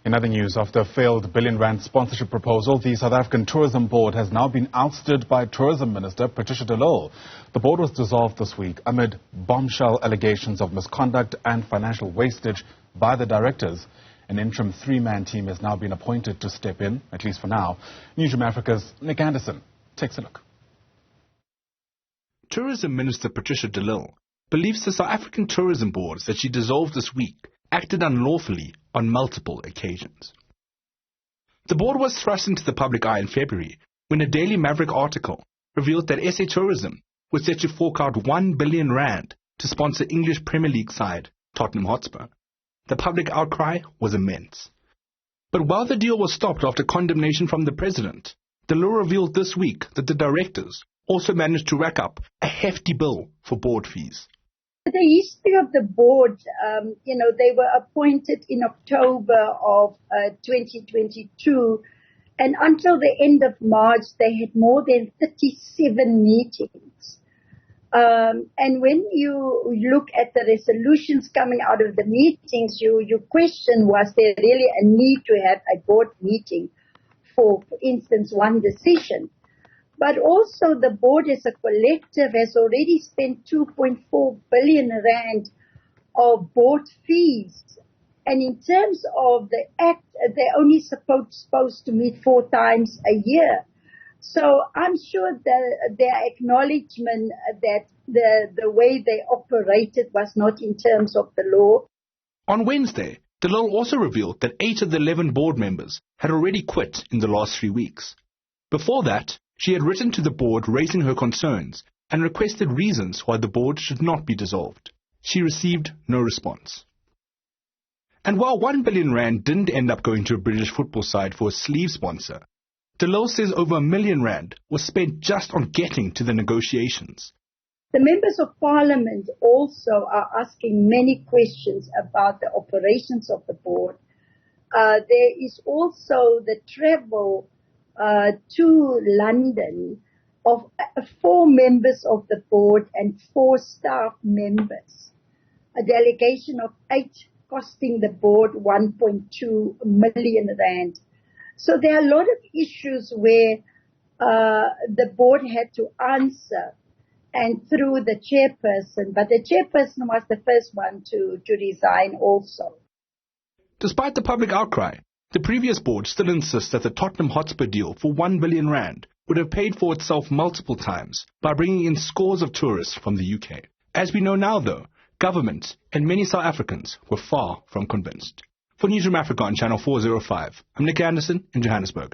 In other news, after a failed billion-rand sponsorship proposal, the South African Tourism Board has now been ousted by Tourism Minister Patricia de Lille. The board was dissolved this week amid bombshell allegations of misconduct and financial wastage by the directors. An interim three-man team has now been appointed to step in, at least for now. Newzroom Afrika's Nick Anderson takes a look. Tourism Minister Patricia de Lille believes the South African Tourism Board that she dissolved this week acted unlawfully on multiple occasions. The board was thrust into the public eye in February when a Daily Maverick article revealed that SA Tourism was set to fork out R1 billion to sponsor English Premier League side Tottenham Hotspur. The public outcry was immense. But while the deal was stopped after condemnation from the president, de Lille revealed this week that the directors also managed to rack up a hefty bill for board fees. The history of the board, they were appointed in October of 2022, and until the end of March, they had more than 37 meetings. And when you look at the resolutions coming out of the meetings, you question, was there really a need to have a board meeting for instance, one decision? But also the board as a collective has already spent 2.4 billion rand of board fees. And in terms of the act, they're only supposed to meet 4 times a year. So I'm sure that their acknowledgement that the way they operated was not in terms of the law. On Wednesday, de Lille also revealed that 8 of the 11 board members had already quit in the last 3 weeks. Before that, she had written to the board raising her concerns and requested reasons why the board should not be dissolved. She received no response. And while R1 billion didn't end up going to a British football side for a sleeve sponsor, de Lille says over R1 million was spent just on getting to the negotiations. The members of parliament also are asking many questions about the operations of the board. There is also the travel to London of 4 members of the board and 4 staff members. A delegation of 8 costing the board 1.2 million rand. So there are a lot of issues where the board had to answer and through the chairperson, but the chairperson was the first one to resign also. Despite the public outcry, the previous board still insists that the Tottenham Hotspur deal for R1 billion would have paid for itself multiple times by bringing in scores of tourists from the UK. As we know now, though, government and many South Africans were far from convinced. For Newzroom Afrika on Channel 405, I'm Nick Anderson in Johannesburg.